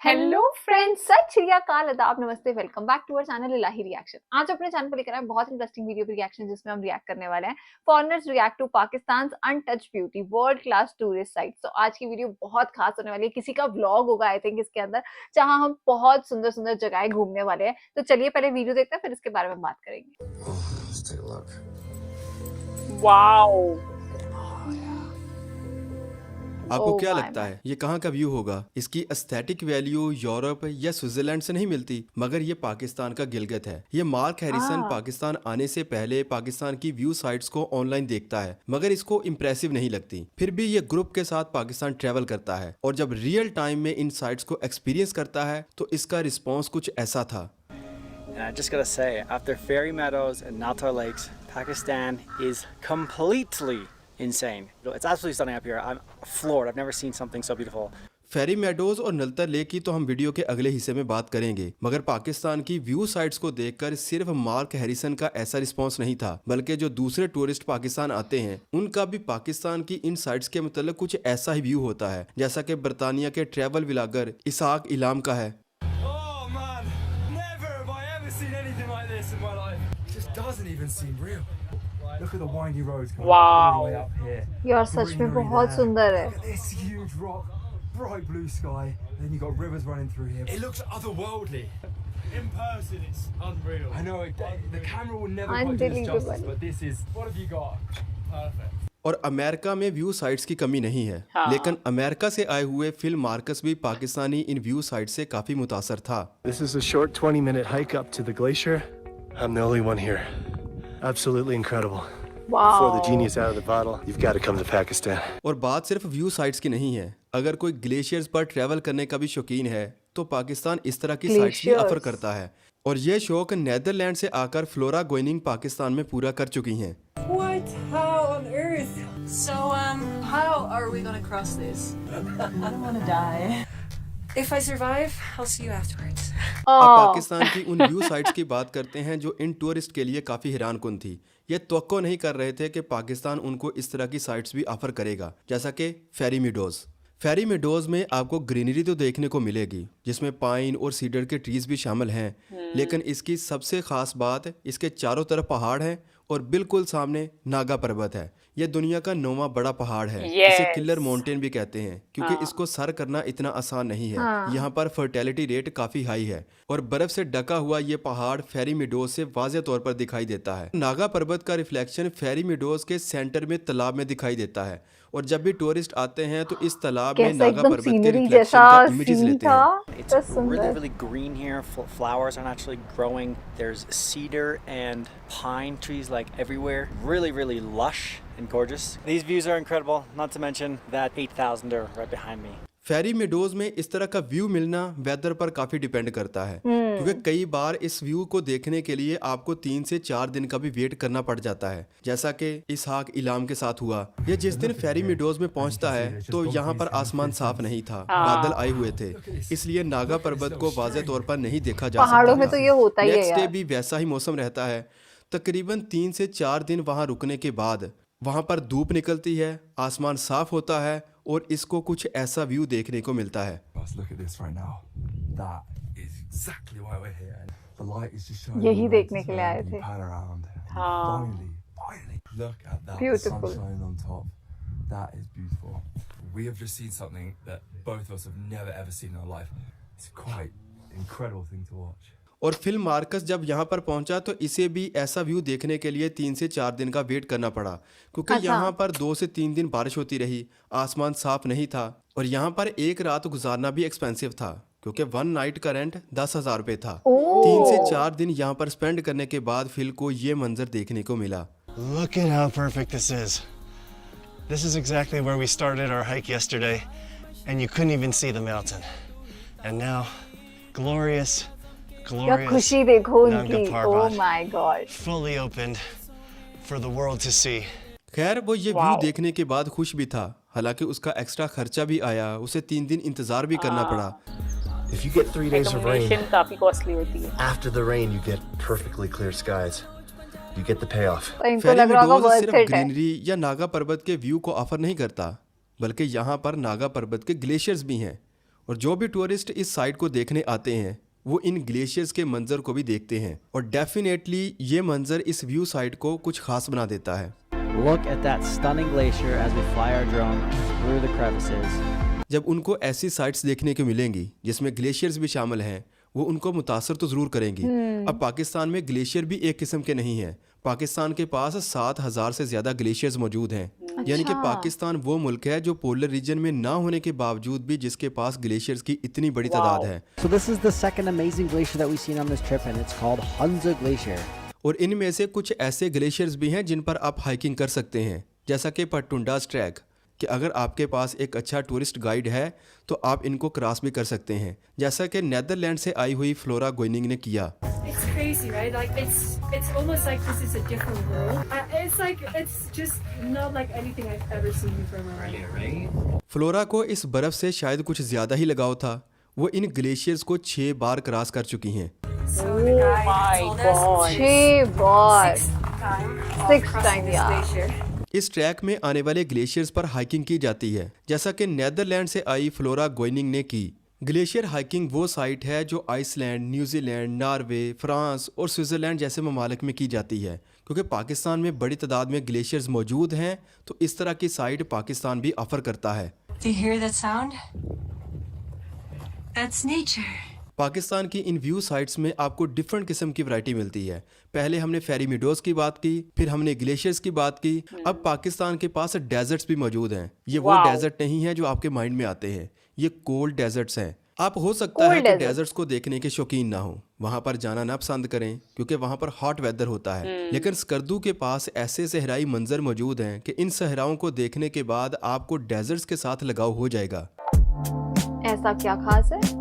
Hello friends, सत श्री अकाल, आदाब, नमस्ते, welcome back to our channel Ilahi reaction. आज अपने चैनल पर लेकर आए बहुत इंटरेस्टिंग वीडियो रिएक्शन जिसमें हम रिएक्ट करने वाले हैं foreigners react to Pakistan untouched beauty world class tourist site. तो आज की वीडियो बहुत खास होने वाली है, किसी का व्लॉग होगा आई थिंक इसके अंदर, जहां हम बहुत सुंदर सुंदर जगह घूमने वाले हैं। तो चलिए पहले वीडियो देखते हैं, फिर इसके बारे में बात करेंगे। वाओ, आपको क्या लगता है ये कहाँ का व्यू होगा? इसकी एस्थेटिक वैल्यू यूरोप या स्विट्जरलैंड से नहीं मिलती, मगर ये पाकिस्तान का गिलगित है। ये मार्क हैरिसन पाकिस्तान आने से पहले पाकिस्तान की व्यू साइट्स को ऑनलाइन देखता है, मगर इसको इम्प्रेसिव नहीं लगती। फिर भी ये ग्रुप के साथ पाकिस्तान ट्रेवल करता है और जब रियल टाइम में इन साइट्स को एक्सपीरियंस करता है तो इसका रिस्पॉन्स कुछ ऐसा था। And I just gotta say, after Fairy Meadows and Natar Lakes, Pakistan is completely insane. It's absolutely stunning up here. I'm floored. I've never seen something so beautiful. Pheri meadows और Naltar lake की तो हम video के अगले हिस्से में बात करेंगे, मगर पाकिस्तान की व्यू साइट्स को देखकर सिर्फ मार्क हैरिसन का ऐसा रिस्पांस नहीं था, बल्कि जो दूसरे टूरिस्ट पाकिस्तान आते हैं उनका भी पाकिस्तान की इन साइट्स के मतलब कुछ ऐसा ही व्यू होता है, जैसा कि बरतानिया के ट्रैवल व्लॉगर इसाक इलाम का है। Look at the windy roads coming all the way up here. यार सच में बहुत सुंदर है। Look at this huge rock, bright blue sky. Then you got rivers running through here. It looks otherworldly. In person, it's unreal. I know the camera will never quite do this justice, but this is. What have you got? Perfect. और America में view sites की कमी नहीं है, लेकिन America से आए हुए फिल मार्कस भी पाकिस्तानी इन व्यू साइट से काफी मुतासर था। This is a short 20-minute hike up to the glacier. I'm the only one here. Absolutely incredible. Before the genie is out of the bottle, you've got to come to Pakistan. और बात सिर्फ view sites की नहीं है, अगर कोई glaciers पर travel करने का भी शौकीन है तो पाकिस्तान इस तरह की साइट्स भी ऑफर करता है, और ये शौक नेदरलैंड से आकर फ्लोरा गोइनिंग पाकिस्तान में पूरा कर चुकी हैं। What? How on earth? So, how are we gonna cross this? I don't wanna die. If I survive, I'll see you afterwards. अब पाकिस्तान की उन व्यू साइट्स की बात करते हैं जो इन टूरिस्ट के लिए काफी हैरान कुन थी। ये तवक्को नहीं कर रहे थे कि पाकिस्तान उनको इस तरह की साइट्स भी ऑफर करेगा, जैसा कि फेरी मेडोज। फेरी मेडोज में आपको ग्रीनरी तो देखने को मिलेगी, जिसमें पाइन और सीडर के ट्रीज भी शामिल हैं, लेकिन इसकी सबसे खास बात इसके चारों तरफ पहाड़ हैं और बिल्कुल सामने नागा पर्वत है। यह दुनिया का 9वां बड़ा पहाड़ है। इसे किलर माउंटेन भी कहते हैं, क्योंकि इसको सर करना इतना आसान नहीं है। यहाँ पर फर्टिलिटी रेट काफी हाई है और बर्फ से ढका हुआ ये पहाड़ फेरी मेडोज से वाज़ेह तौर पर दिखाई देता है। नागा पर्वत का रिफ्लेक्शन फेरी मेडोज के सेंटर में तालाब में दिखाई देता है, और जब भी टूरिस्ट आते हैं तो इस तालाब में नागा पर्वत के रिफ्लेक्शन का इमेजेस लेते हैं। It's really green here. Flowers are naturally growing. There's cedar and pine trees like everywhere. Really lush and gorgeous. These views are incredible. Not to mention that 8,000er right behind me. Pheri meadows में इस तरह का view मिलना weather पर काफी depend करता है, क्योंकि कई बार इस व्यू को देखने के लिए आपको 3 से 4 दिन का भी वेट करना पड़ जाता है, जैसा कि इसाक इलाम के साथ हुआ। ये जिस दिन फेरी मेडोज में पहुंचता है तो यहाँ पर आसमान साफ नहीं था, बादल आए हुए थे, इसलिए नागा पर्वत को वाज़ेह तौर पर नहीं देखा जा सकता। पहाड़ों में तो ये होता ही है। नेक्स्ट डे भी वैसा ही मौसम रहता है। तकरीबन 3 से 4 दिन वहाँ रुकने के बाद वहाँ पर धूप निकलती है, आसमान साफ होता है और इसको कुछ ऐसा व्यू देखने को मिलता है। यही देखने के लिए आए थे। Beautiful. That is beautiful. We have just seen something that both of us have never ever seen in our life. It's quite incredible thing to watch. और फिल्म मार्कस जब यहाँ पर पहुंचा तो इसे भी ऐसा व्यू देखने के लिए 3 से 4 दिन का वेट करना पड़ा, क्योंकि यहाँ पर 2 से 3 दिन बारिश होती रही, आसमान साफ नहीं था, और यहाँ पर एक रात गुजारना भी एक्सपेंसिव था, क्योंकि 1 नाइट का रेंट 10,000 रुपये था। 3 से 4 दिन यहाँ पर स्पेंड करने के बाद फिल को ये मंजर देखने को मिला। Look at how perfect this is. This is exactly where we started our hike yesterday, and you couldn't even see the mountain. And now, glorious खुशी देखो उनकी। Oh my God. fully opened for the world to see. खैर वो ये view देखने के बाद खुश भी था, हालांकि उसका एक्स्ट्रा खर्चा भी आया, उसे 3 दिन इंतजार भी करना पड़ा। If you get 3 days of rain, काफी कॉस्टली होती है। after the rain you get perfectly clear skies. You get the payoff. Fairy meadows सिर्फ ग्रीनरी या नागा पर्वत के व्यू को ऑफर नहीं करता, बल्कि यहाँ पर नागा पर्वत के ग्लेशियर्स भी हैं, और जो भी टूरिस्ट इस साइट को देखने आते हैं वो इन ग्लेशियर्स के मंजर को भी देखते हैं और डेफिनेटली ये मंजर इस व्यू साइट को कुछ खास बना देता है। Look at that stunning glacier as we fly our drone through the crevices. जब उनको ऐसी साइट्स देखने को मिलेंगी जिसमें ग्लेशियर्स भी शामिल हैं, वो उनको मुतासर तो ज़रूर करेंगी। अब पाकिस्तान में ग्लेशियर भी एक किस्म के नहीं हैं। पाकिस्तान के पास 7,000 से ज़्यादा ग्लेशियर्स मौजूद हैं। यानी कि पाकिस्तान वो मुल्क है जो पोलर रीजन में ना होने के बावजूद भी जिसके पास ग्लेशियर्स की इतनी बड़ी तादाद है। So this is the second amazing glacier that we've seen on this trip, and it's called Hunza Glacier. और इनमें से कुछ ऐसे ग्लेशियर्स भी हैं जिन पर आप हाइकिंग कर सकते हैं, जैसा कि पटुंडास ट्रैक, कि अगर आपके पास एक अच्छा टूरिस्ट गाइड है तो आप इनको क्रॉस भी कर सकते हैं, जैसा कि नीदरलैंड से आई हुई फ्लोरा गोइनिंग ने किया। It's crazy, right? Like it's almost like this is a different world. It's just not like anything I've ever seen before in my life. Right? Flora को इस बर्फ से शायद कुछ ज़्यादा ही लगाव था। वो इन ग्लेशियर्स को 6 बार क्रॉस कर चुकी हैं। So the guy told us 6 bar, sixth time yeah. glacier. इस ट्रैक में आने वाले ग्लेशियर्स पर हाइकिंग की जाती है, जैसा कि नीदरलैंड से आई फ्लोरा गोइनिंग ने की। ग्लेशियर हाइकिंग वो साइट है जो आइसलैंड, न्यूजीलैंड, नॉर्वे, फ्रांस और स्विट्ज़रलैंड जैसे ममालिक में की जाती है। क्योंकि पाकिस्तान में बड़ी तादाद में ग्लेशियर्स मौजूद हैं तो इस तरह की साइट पाकिस्तान भी ऑफर करता है। Do you hear that sound? That's nature. Pakistan की इन व्यू साइट्स में आपको डिफरेंट किस्म की वैरायटी मिलती है। पहले हमने फेरी मीडोज की बात की, फिर हमने ग्लेशियर्स की बात की, अब पाकिस्तान के पास डेजर्ट्स भी मौजूद हैं। ये वो डेजर्ट नहीं है जो आपके माइंड में आते हैं, ये कोल्ड डेजर्ट्स हैं। आप हो सकता है कि डेजर्ट्स को देखने के शौकीन ना हो, वहाँ पर जाना ना पसंद करें क्योंकि वहाँ पर हॉट वेदर होता है, लेकिन स्कर्दू के पास ऐसे सहराई मंजर मौजूद हैं कि इन सहराओं को देखने के बाद आपको डेजर्ट्स के साथ लगाव हो जाएगा। ऐसा क्या खास है?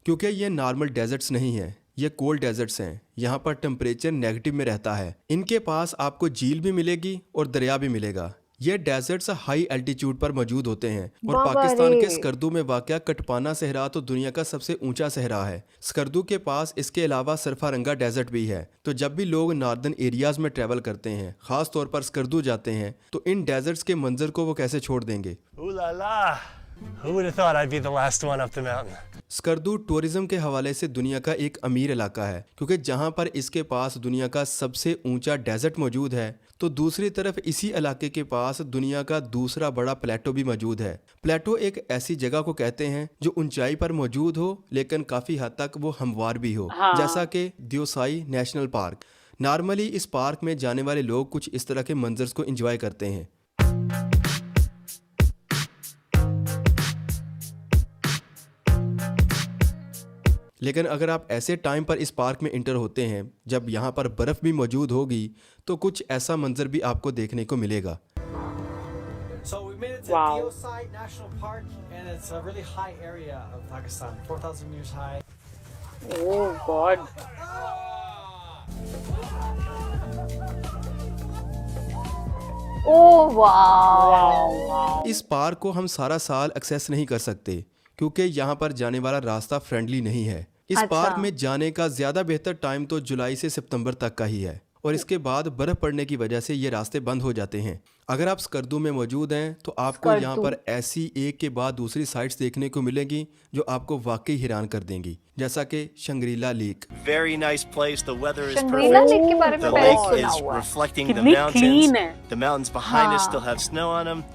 क्योंकि ये नॉर्मल डेजर्ट्स नहीं है, ये कोल्ड डेजर्ट्स हैं। यहाँ पर टेम्परेचर नेगेटिव में रहता है। इनके पास आपको झील भी मिलेगी और दरिया भी मिलेगा। ये डेजर्ट्स हाई एल्टीट्यूड पर मौजूद होते हैं और पाकिस्तान के स्कर्दू में वाक़या कटपाना सहरा तो दुनिया का सबसे ऊंचा सहरा है। स्कर्दू के पास इसके अलावा सरफारंगा डेजर्ट भी है। तो जब भी लोग नॉर्दर्न एरियाज में ट्रैवल करते हैं, ख़ास तौर पर स्कर्दू जाते हैं, तो इन डेजर्ट्स के मंजर को वो कैसे छोड़ देंगे। Ooh la la! Who would have thought I'd be the last one up the mountain? Skardu tourism के हवाले से दुनिया का एक अमीर इलाका है, क्योंकि जहाँ पर इसके पास दुनिया का सबसे ऊंचा डेजर्ट मौजूद है तो दूसरी तरफ इसी इलाके के पास दुनिया का दूसरा बड़ा प्लेटो भी मौजूद है। प्लेटो एक ऐसी जगह को कहते हैं जो ऊंचाई पर मौजूद हो लेकिन काफ़ी हद तक वो हमवार भी हो, जैसा कि दियोसाई नेशनल पार्क। नॉर्मली इस पार्क में जाने वाले लोग कुछ इस तरह के मंजर्स को एंजॉय करते हैं। लेकिन अगर आप ऐसे टाइम पर इस पार्क में इंटर होते हैं जब यहाँ पर बर्फ़ भी मौजूद होगी तो कुछ ऐसा मंजर भी आपको देखने को मिलेगा। So we made it to Diosai National Park, and it's a really high area of Pakistan, 4,000 meters high. Oh God! ओह वाह! इस पार्क को हम सारा साल एक्सेस नहीं कर सकते क्योंकि यहाँ पर जाने वाला रास्ता फ्रेंडली नहीं है। इस पार्क में जाने का ज़्यादा बेहतर टाइम तो जुलाई से सितंबर तक का ही है और इसके बाद बर्फ़ पड़ने की वजह से ये रास्ते बंद हो जाते हैं। अगर आप स्कर्दू में मौजूद हैं तो आपको यहाँ पर ऐसी एक के बाद दूसरी साइट्स देखने को मिलेंगी जो आपको वाकई हैरान कर देंगी, जैसा कि Shangrila lake. Very nice place. The weather is Shangrila perfect. Lake के बारे में The पहले lake सुना is हुआ है। reflecting the कितनी mountains. clean है। The mountains behind us still have snow on them.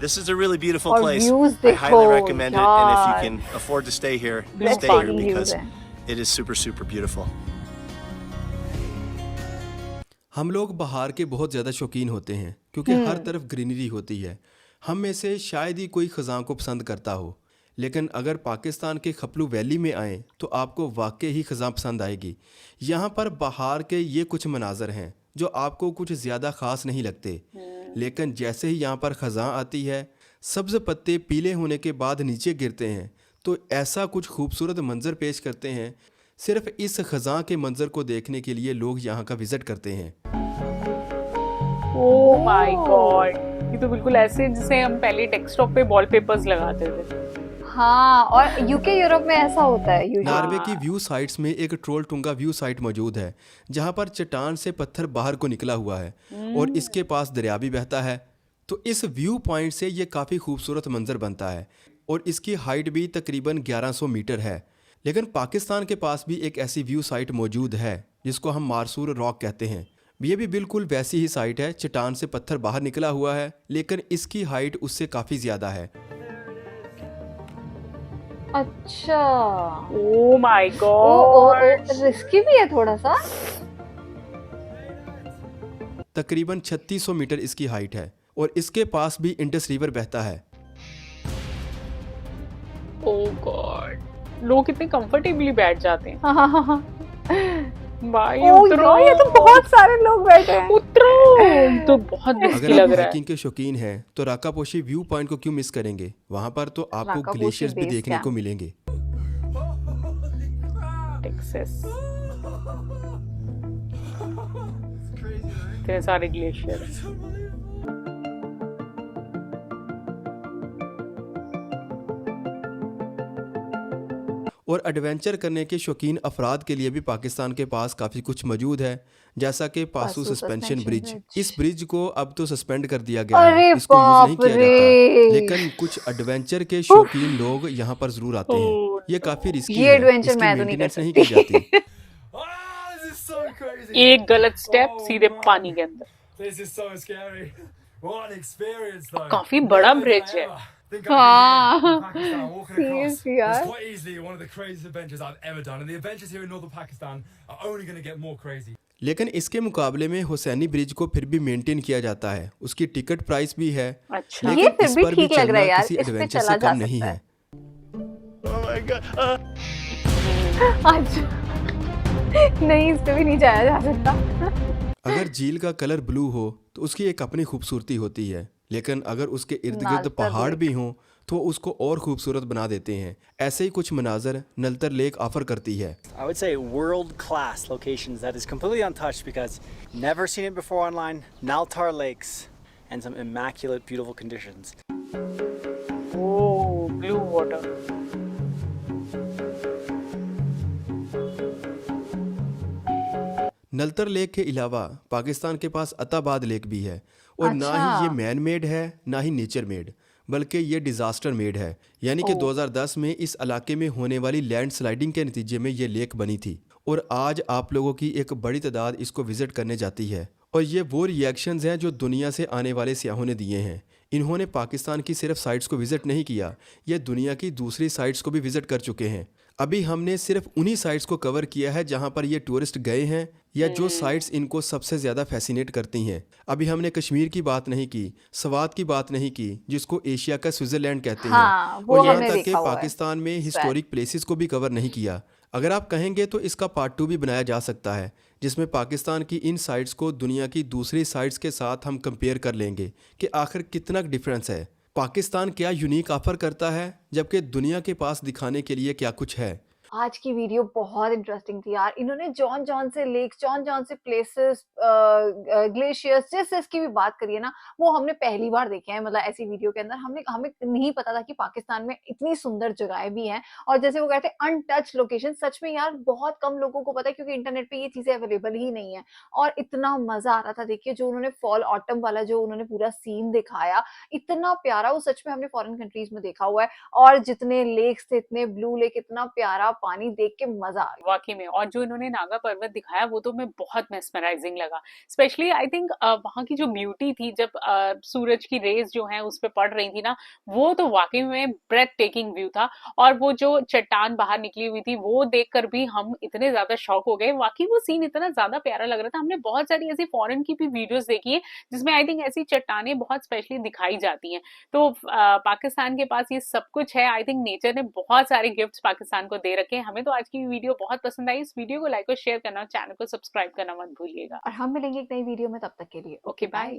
This is a really beautiful और place. views I highly देखो, recommend it, and if यार। you can afford to stay here, stay here Breathtaking views because है। it is super, super beautiful. हम लोग बहार के बहुत ज़्यादा शौकीन होते हैं क्योंकि हर तरफ ग्रीनरी होती है। हम में से शायद ही कोई ख़ज़ां को पसंद करता हो, लेकिन अगर पाकिस्तान के खपलू वैली में आएँ तो आपको वाकई ही ख़ज़ां पसंद आएगी। यहाँ पर बहार के ये कुछ मनाज़र हैं जो आपको कुछ ज़्यादा ख़ास नहीं लगते, लेकिन जैसे ही यहाँ पर ख़ज़ां आती है, सब्ज़ पत्ते पीले होने के बाद नीचे गिरते हैं तो ऐसा कुछ खूबसूरत मंज़र पेश करते हैं। सिर्फ इस ख़ज़ां के मंज़र को देखने के लिए लोग यहाँ का विज़िट करते हैं। Oh my God! ये तो बिल्कुल ऐसे जिसे हम पहले डेस्कटॉप पे वॉलपेपर्स लगाते थे। हाँ, और यूके यूरोप में ऐसा होता है usually। नॉर्वे की व्यू साइट्स में एक ट्रोलटुंगा व्यू साइट मौजूद है जहाँ पर चट्टान से पत्थर बाहर को निकला हुआ है और इसके पास दरिया भी बहता है। तो इस व्यू पॉइंट से ये काफ़ी खूबसूरत मंजर बनता है। और इसकी हाइट भी तकरीबन 1100 मीटर है। लेकिन पाकिस्तान के पास भी एक ऐसी व्यू साइट मौजूद है जिसको हम मारसूर रॉक कहते हैं। ये भी बिल्कुल वैसी ही साइट है, चट्टान से पत्थर बाहर निकला हुआ है, लेकिन इसकी हाइट उससे काफ़ी ज़्यादा है। अच्छा, oh my oh God, risky भी है थोड़ा सा। तकरीबन 3600 मीटर इसकी हाइट है और इसके पास भी इंडस रिवर बहता है। ओ गॉड, लोग कितने कंफर्टेबली बैठ जाते हैं। हाँ। भाई ओ उतरो, यार, ये तो बहुत सारे लोग बैठे हैं। उतरो, तो बहुत रिस्की अगर आप लग रहा है। हाइकिंग के शौकीन हैं तो राकापोशी व्यू पॉइंट को क्यों मिस करेंगे। वहां पर तो आपको राकापोशी ग्लेशियर्स भी बेस देखने कैंप। को मिलेंगे। टेक्सास, इतने सारे ग्लेशियर। और एडवेंचर करने के शौकीन अफराद के लिए भी पाकिस्तान के पास काफ़ी कुछ मौजूद है, जैसा कि Pasu Pasu suspension suspension bridge. Bridge. इस ब्रिज को अब तो सस्पेंड कर दिया गया अरे है, इसको यूज़ नहीं बाप किया रे। जाता, लेकिन कुछ एडवेंचर के शौकीन लोग यहाँ पर ज़रूर आते हैं। Oh, ये काफ़ी रिस्की ये है, एडवेंचर इसकी मैं तो नहीं कर मेंटेनेंस नहीं की सकती। जाती। Ah, this is so crazy. एक गलत स्टेप Oh सीधे my. पानी के अंदर। This is so scary. What an experience, though. काफी बड़ा Never bridge did I है। ever think I'd be हाँ। here in Pakistan walking across. Seriously, It's यार। quite easily one of the craziest adventures I've ever done, and the adventures here in northern Pakistan are only going to get more crazy. लेकिन इसके मुकाबले में Husaini bridge को फिर भी maintain किया जाता है, उसकी टिकट प्राइस भी है, अच्छा, ये लेकिन फिर इस भी पर भी ठीक लग रहा है चलना यार, किसी इस पे एडवेंचर चला से जा कम नहीं सकता है। Oh my God. अच्छा, नहीं इस पे भी नहीं जाया जा सकता। अगर झील का कलर ब्लू हो तो उसकी एक अपनी खूबसूरती होती है, लेकिन अगर उसके इर्द गिर्द नलतर पहाड़ लेक। भी हों तो उसको और खूबसूरत बना देते हैं। ऐसे ही कुछ मनाजर नलतर लेक ऑफर करती है। I would say world class locations that is completely untouched because never seen it before online. Naltar Lakes and some immaculate, beautiful conditions. O blue water. Naltar lake के अलावा पाकिस्तान के पास अताबाद लेक भी है और ना ही अच्छा। ये मैन मेड है ना ही नेचर मेड, बल्कि ये डिज़ास्टर मेड है। यानी कि 2010 में इस इलाके में होने वाली लैंडस्लाइडिंग के नतीजे में ये लेक बनी थी और आज आप लोगों की एक बड़ी तादाद इसको विज़िट करने जाती है। और ये वो रिएक्शंस हैं जो दुनिया से आने वाले सियाहों ने दिए हैं। इन्होंने पाकिस्तान की सिर्फ साइट्स को विज़िट नहीं किया, ये दुनिया की दूसरी साइट्स को भी विज़िट कर चुके हैं। अभी हमने सिर्फ उन्हीं साइट्स को कवर किया है जहां पर ये टूरिस्ट गए हैं या जो साइट्स इनको सबसे ज़्यादा फैसिनेट करती हैं। अभी हमने कश्मीर की बात नहीं की, स्वात की बात नहीं की, जिसको एशिया का स्विट्ज़रलैंड कहते हाँ, हैं, वो और यहाँ हमने तक कि देखा हुआ है। पाकिस्तान में हिस्टोरिक प्लेसेस को भी कवर नहीं किया। अगर आप कहेंगे तो इसका पार्ट 2 भी बनाया जा सकता है, जिसमें पाकिस्तान की इन साइट्स को दुनिया की दूसरी साइट्स के साथ हम कंपेयर कर लेंगे कि आखिर कितना डिफरेंस है, पाकिस्तान क्या यूनिक ऑफर करता है, जबकि दुनिया के पास दिखाने के लिए क्या कुछ है। आज की वीडियो बहुत इंटरेस्टिंग थी यार। इन्होंने जॉन जॉन से लेक्स, जॉन जॉन से प्लेसेस, ग्लेशियर्स, जिस जिसकी भी बात करी है ना, वो हमने पहली बार देखे हैं। मतलब ऐसी वीडियो के अंदर हमें नहीं पता था कि पाकिस्तान में इतनी सुंदर जगहें भी हैं। और जैसे वो कहते हैं अनटच लोकेशन, सच में यार बहुत कम लोगों को पता है, क्योंकि इंटरनेट पे ये चीजें अवेलेबल ही नहीं है। और इतना मजा आ रहा था। देखिए जो उन्होंने फॉल ऑटम वाला जो उन्होंने पूरा सीन दिखाया, इतना प्यारा, वो सच में हमने फॉरेन कंट्रीज में देखा हुआ है। और जितने लेक्स थे, इतने ब्लू लेक, इतना प्यारा पानी, देख के मजा आ गया वाकई में। और जो इन्होंने नागा पर्वत दिखाया वो तो मैं बहुत मेस्मराइजिंग लगा। स्पेशली आई थिंक वहाँ की जो ब्यूटी थी, जब सूरज की रेज जो है उस पर पड़ रही थी ना, वो तो वाकई में ब्रेथ टेकिंग व्यू था। और वो जो चट्टान बाहर निकली हुई थी वो देखकर भी हम इतने ज्यादा शॉक हो गए। वाकई वो सीन इतना ज्यादा प्यारा लग रहा था। हमने बहुत सारी ऐसी फॉरेन की भी वीडियोस देखी है जिसमें आई थिंक ऐसी चट्टानें बहुत स्पेशली दिखाई जाती हैं। तो पाकिस्तान के पास ये सब कुछ है। आई थिंक नेचर ने बहुत सारे गिफ्ट्स पाकिस्तान को दे रखे हैं। हमें तो आज की वीडियो बहुत पसंद आई। इस वीडियो को लाइक और शेयर करना, चैनल को सब्सक्राइब करना मत भूलिएगा। और हम मिलेंगे एक नई वीडियो में, तब तक के लिए ओके बाय।